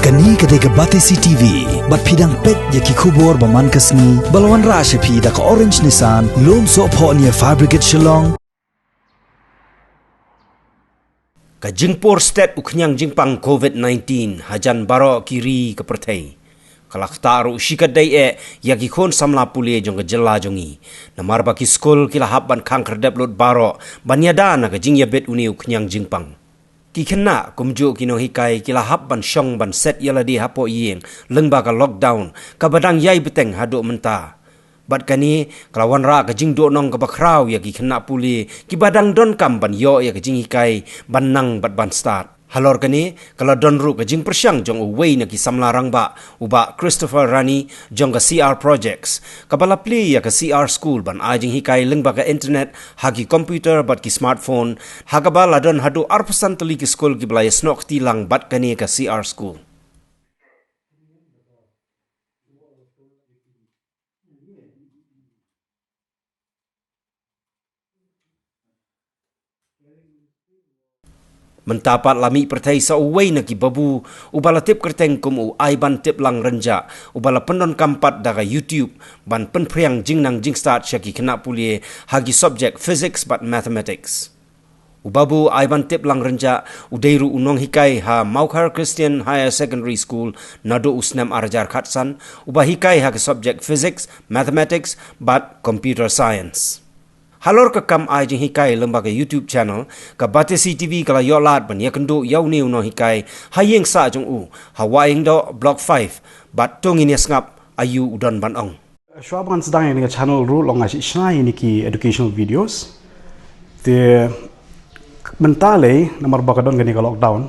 Kani kadega Batesi TV, bat pidang pet yaki kubor baman kasni, balawan rasha pi da ka orange Nissan, lom so po niya fabricate shillong. Ka jingpor stat uknyang jingpang COVID-19 hajan baro kiri ke pertai. Kalak taru shikadai yaki kon samla puli jong ke jela jongi. Namar baki skol kila habban kangker deplot baro banyada na ka jing yabet uni uknyang jingpang. Ki kena kumju kino hikai kila habban syong ban set yala di hapo yeng lengba ka lockdown ka badang yai beteng haduk menta. Bat kani kelawan ra ka jing do nong ka bakrau ya ki kena puli ki badang don kam ban yo ya ka jing hikai ban nang bat ban start. Halor kani kalau don ru ka jing persyang jong away na ki samla rangba uba Christopher Rani jong ka CR projects kabala pli ya ka CR school ban ajing hikai lengba ka internet hagi komputer bat ki smartphone hagabala don hadu arpasan teli ki school ki belaya snok tilang bat kani ka CR school. Mentapat lami pertai sa uway na kibabu ubala tip kerteng kum u aiban tip lang renja ubala pendon kampat daga YouTube ban penpriang jing nang jing start syaki kena pulie hagi subject physics but mathematics. Ubabu aiban tip lang renja udairu unong hikai ha Maukar Christian Higher Secondary School nado usnam arajar khatsan ubah hikai ha subject physics mathematics but computer science. Halor ka kam ai jing hikai lembaga YouTube channel ka Batesi TV kala yolat ban yakendo yaw niu no hikai hayeng sa jong u hawaing do block 5 bat tong ini ngap ayu udon ban ong. Shuaban sedang ini channel ru long asyik snai ini ki educational videos. Te mentale nomor bakadon gani ka lockdown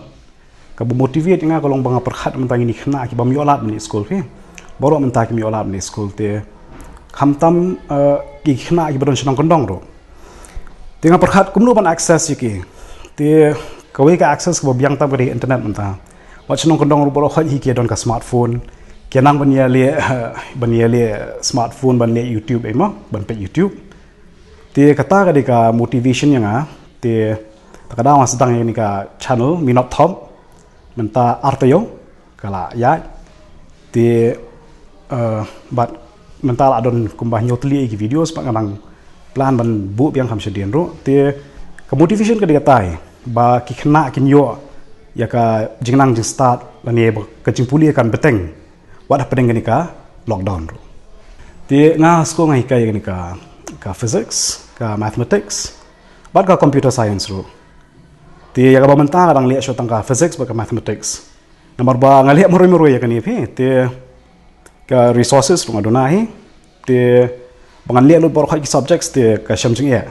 ka motivate nga kalong banga perkhat mentang ini kena ki bam yolat ni school fe. Baru mentang ki yolat ni school te hamtam ki kena ki badon senang kondong ro. Tengah perhat kumnu ban akses ki. Te kawai ka akses ko biang tam dari internet mentang. Wat senang kondong ro boro hot ki don ka smartphone. Kenang ban le smartphone ban le YouTube ema ban pe YouTube. Te kata ka ka motivation yang te takada mas sedang ni ka channel minop top menta artayo kala ya te bat mental adon kumbah nyotli ki video sepak nang plan ban bu biang ham sedien ro te ke motivation ke dikatai ba ki khna kin yo ya ka jingnang jing start lani ke jing puli kan beteng wada pedeng ni ka lockdown ro te nga sko ngai kai ni ka physics ka mathematics ba ka computer science ro te ya ka ba mentang adang le so tang ka physics ba ka mathematics nomor ba ngali moroi ya kan ni te ka resources rung adonai te bangan liat lu bor khoi subjects te ka shamjing ya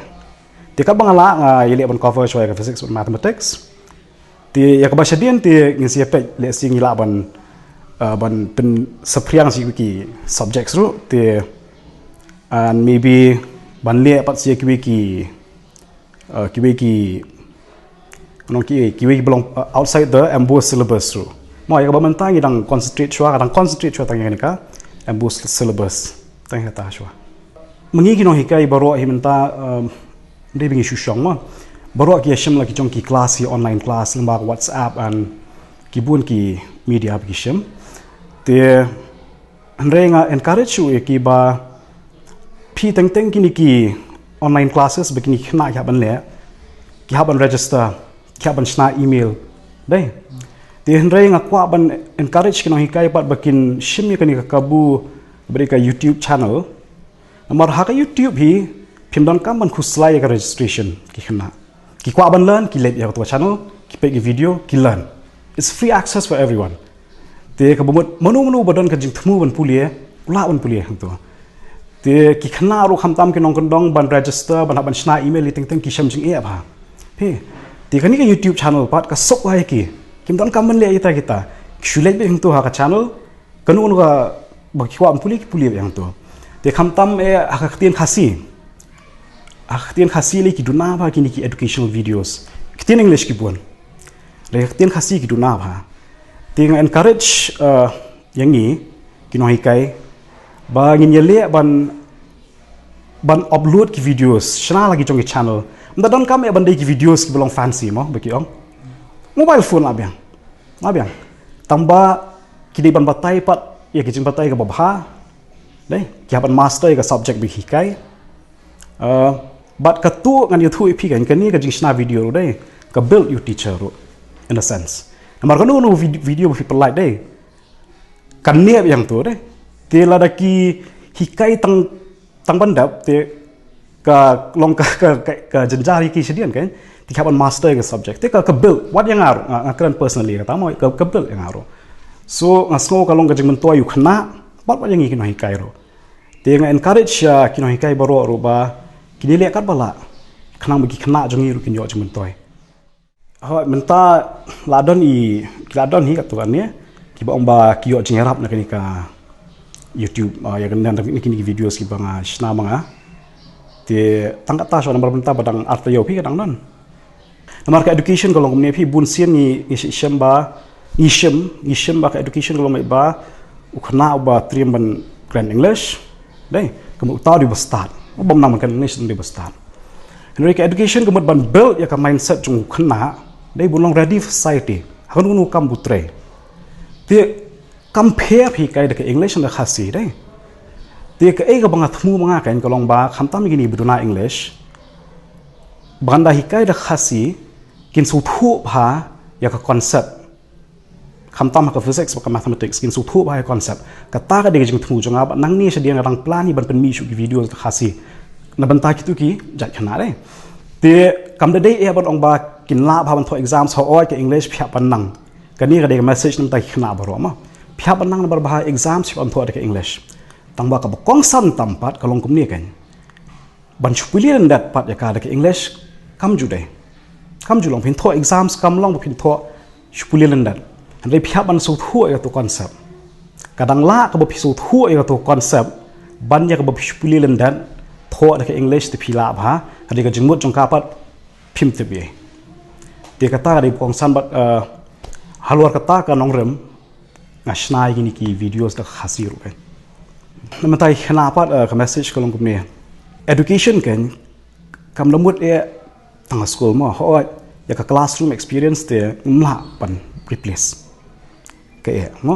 te ka bangala nga yele ban cover shoy ka physics and mathematics te ya ka basadian te ngisi pek le sing ila ban pen sepriang si ki subjects ru te and maybe ban le pat si ki non ki belong outside the embossed syllabus ru mo ya ba mentang idang concentrate chua tang ni ka embossed syllabus tang hata chua mengi kino hikai baro hi menta de bingi shushong ma baro ki shim la ki chong ki class hi online class lemba WhatsApp and ki bun ki media ki shim te renga encourage you ki ba pi teng ki online classes begini khna ya ban le ki ha ban register ki ha ban shna email dai te hendrai nga kwa ban encourage kino hikai pat bakin shim kani ka kabu berika YouTube channel amar ha ka YouTube hi phimdon kam ban khuslai ka registration ki khna ki kwa ban learn ki let ya to channel ki pe ki video ki learn it's free access for everyone te ka bomot monu badon ka jing thmu ban pulie ula ban pulie to te ki khna ro khamtam ki nong kondong ban register ban ban shna email li teng ki sham jing e ba he te kani ka YouTube channel pat ka sok wa ki kimdon kamen le kita shulet be hingto ha ka channel kanu ga bakwa ampuli ki puli yang to te khamtam hakhtien khasi le ki duna ba ki ni educational videos kitin english ki bon le hakhtien khasi ki duna ba te encourage yang ni ki no hikai ba ngin yele ban upload ki videos shana lagi chong ki channel mda don kam ban de ki videos ki belong fancy mo baki ong mobile phone abyang tamba kini ban batai pat ya kijing batai ke babha dei kiapan master ke subject bi hikai bat katu ngan you thu ipi kan kani ka jing sna video dei ka build you teacher in a sense namar kanu no video bi pelai dei kan niap yang tu dei te ladaki hikai tang bandap te ka long ka jenjari ki sedian kan ti kiapan master ke subject te ka build what yang aru ngakran personally kata mau ka build yang aru so ngasngo kalong ka jing mentua you kena bat yang ikin hikai ro te nga encourage kino hikai baro ro ba kini lihat kat bala kenang bagi kena jongi ru kinyo jing mentoy ha menta ladon hi kat tuan ni ki ba omba kiyo jing rap nak ni ka YouTube ya kan dan kini video si banga shna manga te tangkat ta so nomor menta badang arta yo pi kadang non nomor ka education kalau ngomne pi bun sien ni ishim ba ka education kalau mai ba ukna ba trim ban grand english dai kamu tahu di start bom nang kan English di start henry ka education kamu ban build ya ka mindset jung kena dai bunong ready for society hakun nu kam butre te compare pi kai de English na khasi dai te ka e ga banga thmu manga kan kolong ba khamtam gini buduna English banda hikai da khasi kin su thu pha ya ka concept khamtam ka physics ka mathematics kin su thu ba concept ka ta ka de jing thmu jonga ba nang ni sedian rang plan ni ban pen mi shu video da khasi na banta ki tu ki jat khana dai te kam de e ban ong ba kin la ba ban tho exams ho oi ka English phya pan nang ka ni ka de message nam ta khna ba ro ma phya ban nang na bar ba exams ban tho ka English tang ba ka kong san tampat kalong kum ni kan ban chupulian dat pat ya ka de English kam ju dai kam ju long pin tho exams kam long pin tho chupulian dat andai phya ban su thu ya tu concept kadang la ka ba su thu ya tu concept ban ya ka ba chupulian dat tho de ka English te phila ba adi ka jingmut jong ka pat phim te bi te kata ka de kong san bat halwar kata ka nong rem ngasnai gini ki videos da khasiru kan namatai khana pat ka message kalong kum ni education kan kam lamut e tang school ma ho ya ka classroom experience te mla pan replace ke e mo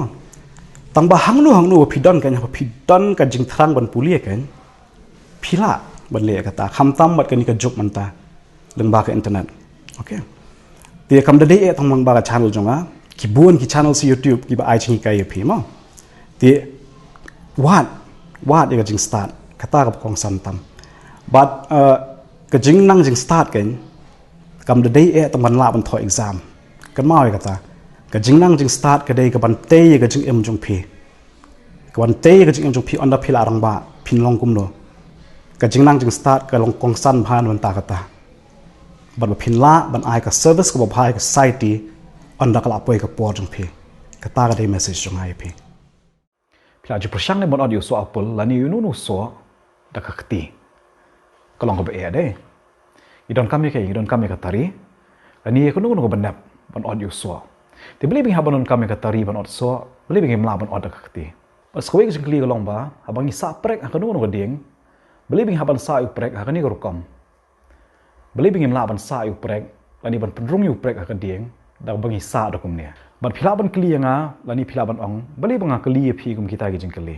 tang ba hang nu phidon kan phidon ka jing thrang ban pulia kan phila ban le kata khamtam bat kan ka job manta leng ba ka internet okay te kam da de e tang mang ba ka channel jonga ki buon ki channel si YouTube ki ba ai chingi kai phi mo te wat ya ka jing start kata ka kong san tam but ka jing nang jing start kan kam da de e tang ban la ban tho exam kan mau kata ka jing nang jing start ka de ka ban te ka jing em jong phi ka ban te ka jing em jong phi on da phila rang ba phin long kum lo ka jing nang jing start ka long kong san bhan ban ta kata ban ba phin la ban ai ka service ka ba bhai ka society on da kala poi ka por jong phi ka ta ka de message jong ai phi phila ju prashang ne bon audio so apple la ni yunu no so da ka kti ka long ka ba e de idon kami ka tari ani ko no ko banap ban audio so te beli bing habanon kami ka tari ban audio so beli bing mla ban audio ka kti pas ko jing kli ka long ba habang isa prek ka no ko ding beli bing haban sa yu prek ka ni ko kom beli bing mla ban sa yu prek lani ban pendrung yu prek ka ding da bang isa da kum ne ban phila ban kli nga lani phila ban ong beli bang kli phi kum kita gi jing kli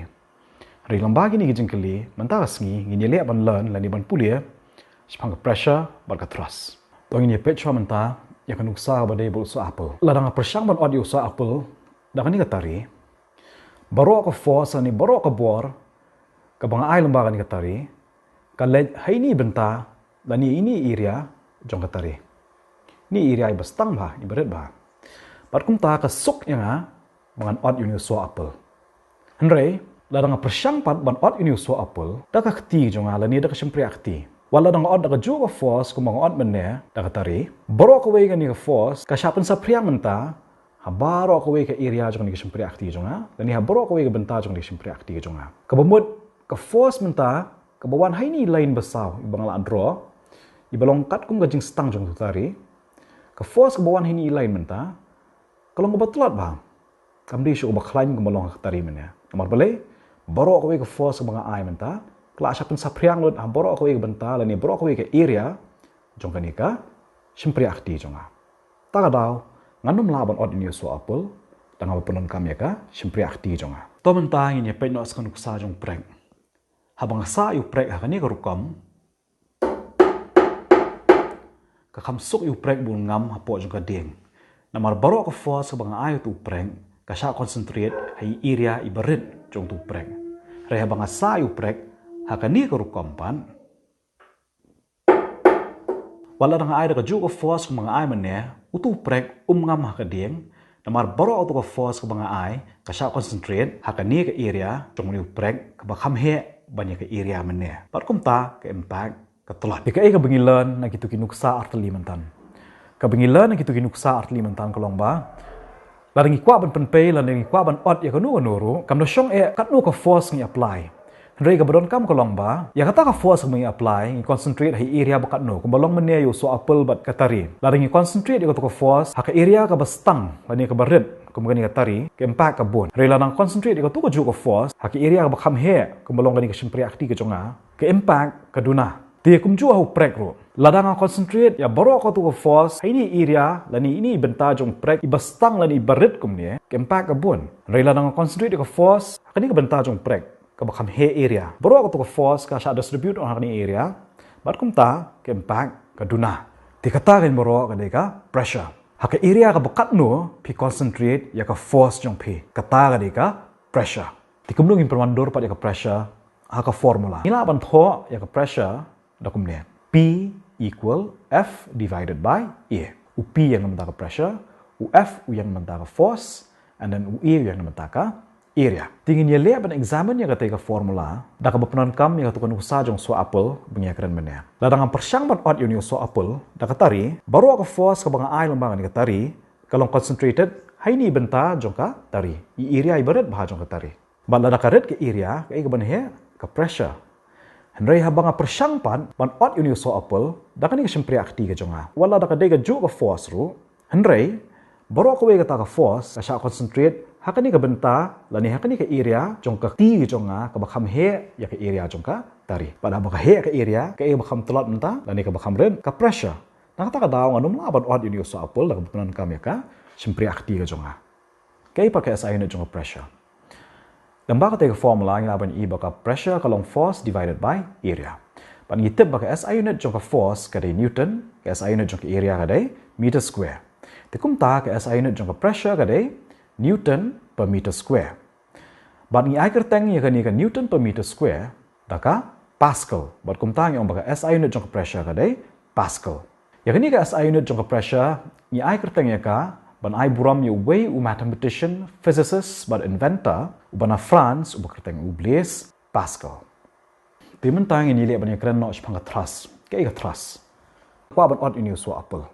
ri lamba gi ni gi jing kli man ta sngi gi le ban learn lani ban pulia spang pressure ban ka trust to ni page man ta ya kan uksa ba de bu so apple ladang persang ban audio so apple da kan ni ka tari baro ka force ani baro ka bor ka bang ai lamba kan ni ka tari ka le hai ni benta lani ini area jong ka tari ni area ai bastang ba ni beret ba pat kum ta ka suk yang mangan odd uni so apple andre ladang persang pat ban odd uni so apple da ka khti jong ala ni da ka sempri akti wala dang odd ka juga force ku mangan odd menne da ka tari baro ka we ni ka force ka shapen sa priang menta ha baro ka we ka area jong ni ka sempri akti jong dan ni ha baro ka we ka benta jong ni ka sempri akti jong ka bamut ka force menta ka bawan hai ni lain besaw ibang la draw ibalong kat kum ka jing stang jong tu tari ka force ka bawan hai ni lain menta kalau ngobat telat ba kam di syu ba khlain ku malong ka tari menya amar bale baro ka we ka force ka banga ai menta kla shapen sa priang lot ha baro ka we ka benta la ni baro ka we ka area jong ka ni ka sempri akti jong ta ka daw nganum laban od ni so apple tanga penon kam ya ka simpri akti jonga to mentah ini pe no askan kusa jong prek habang sa yu prek ha kani karukam ka khamsuk yu prek bul ngam hapo jong ka ding namar baro ka force ka bang ayo tu prek ka sha concentrate hai area ibarit jong tu prek re habang sa yu prek ha kani karukam pan wala nang ay ka ju ka force ka mga ay man ne utu prek ngam ha ka ding namar baro auto ka force ka mga ay ka sha concentrate ha kani ka area jong ni prek ka bakham he banyak ka area man ne par kumta ka impact ka tolat ka ka bengilan na gitu kinuksa artli mantan ka bengilan na gitu kinuksa artli mantan kolong ba laring ikwa ban penpei laring ikwa ban ot ya kanu nuru kam do syong kat nu ka force ngi apply Hendrai ka badon kam kolong ba ya kata ka force ngi apply ngi concentrate hi area bakat nu kumbalong menia yo so apple bat katari laring concentrate ya ka force ha ka area ka bastang lani ka barit kumgani ka tari ka impact ka bon rela nang concentrate ka tu ka ju ka force ha ka area ka bakham he kumbalong gani ka simpri akti ka jonga ka impact ka duna dia kumju hu prek ro ladang concentrate ya baro ka tu ka force ini area lani ini benta jong prek ibastang lani barit kumni ka impact ka bon rela nang concentrate ka force kani ka benta jong prek ka bakham he area baro ka tu ka force ka sha distribute on kani area bat kumta ka impact ka duna ti kata kan baro ka ka pressure ha ka area ka bakat no pi concentrate ya ka force jong pi kata ka pressure ti kumlung impermandor pa ya ka pressure ha ka formula ila ban tho ya ka pressure dakumnya P equal F divided by E. P yang namanya pressure, F yang namanya force, and then E yang namanya area. Tingin niya lihat pada examine yang kata formula, dah kebetulan kam yang tukar nusa jong so apple benyakiran mana. Ladang persyang ban ot unio so apple, dah katari, baru aku force ke bang ai lembangan katari, kalau concentrated, hai ni benta jong ka tari. I area ibarat bah jong katari. Bala dah karet ke area, ke ban he ke pressure. Hendrai habang persyang pan ban ot unio so apple, dah kan ni simpri akti ke jonga. Wala dah kadai ke ju ke force ru. Hendrai baru aku kata ke force, kasih concentrate, hakan ni ke benta, lani hakan ni ke area, jong ke ti ke jonga, ke bakham he ya ke area jong ka tari. Pada bakah he ke area, ke bakham telat benta, lani ke bakham ren ke pressure. Nah kata daw nganum la ban ot unio so apple, dah kebetulan kami ka simpri akti ke jonga. Kaya pakai SI unit jong ke pressure. Dan baka take formula yang laban E baka pressure kalong force divided by area. Pan ngitip baka SI unit jong ka force kadai Newton, ka SI unit jong ka area kadai meter square. Tikum ta ka SI unit jong ka pressure kadai Newton per meter square. Ban ngi aikar teng ya kani ka Newton per meter square, daka Pascal. Bat kum ta yang baka SI unit jong ka pressure kadai Pascal. Ya kani ka SI unit jong ka pressure ngi aikar teng ya ka ban ai buram you way mathematician, physicist, but inventor, ubana France, ubakerteng Blaise Pascal. Timen tang ini lihat banyak keren nak sepangka trust, kayak trust. Kuat ban ot ini so apple.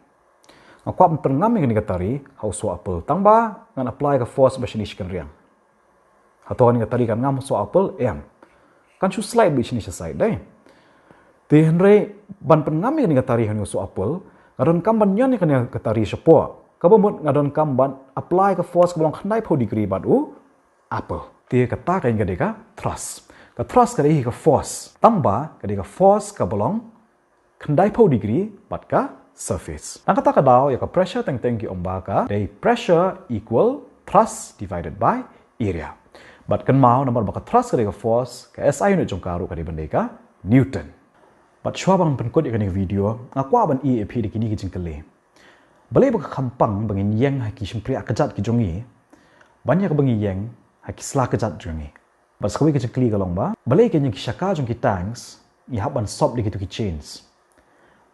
Kuat ban pengam yang nikatari, how so apple. Tangba ngan apply ke force macam kan riang. Atau kan nikatari kan ngam so apple em. Kan su slide macam ni side deh. Ti Henry ban pengam yang nikatari kan so apple. Kadon kam ban yan kan nikatari sepo. Kabamut ngadon kamban apply ke force belong khnai po degree bat u apple. Dia kata kain gade ka thrust. Ka thrust kade ka force. Tamba kade ka force ka belong khnai po degree bat ka surface. Nang kata ka daw ya ka pressure teng ki omba ka day pressure equal thrust divided by area. Bat kan mau nomor baka thrust kade ka force ka SI unit jong karu kade bande ka Newton. Bat shwa bang penkod ikan video ngakwa ban EAP dikini ki jingkele. Balai baka kampang bangin yang haki simpri akajat ki jongi. Banyak bangin yang haki sela kejat jongi. Bas kawi kecil kli kalong ba. Balai kenya ki syaka jong ki tanks. Ni haban sop di gitu ki chains.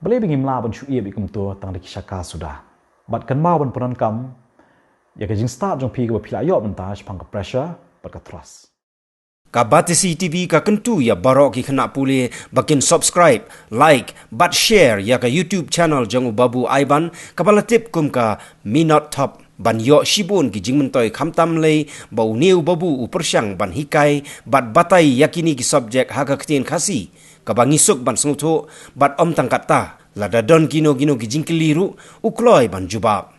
Balai bangin mla ban shu iya bikum tu tang di ki syaka sudah. Bat kan mau ban peran kam. Ya ke jing start jong pi ke pila ayok mentaj pang ke pressure bat ke thrust. Ka Batisi TV ka kentu ya barok ki kena pulih bakin subscribe, like, but share ya ka YouTube channel jong Babu Aiban kapala tip kum ka minot top ban yo shibun ki jingmentoi khamtam lei bau new babu upersyang ban hikai bat batai yakini ki subject ha ka ktin khasi ka bangisuk ban sngutho bat om tangkata lada don gino ki jingkeliru ukloi ban jubab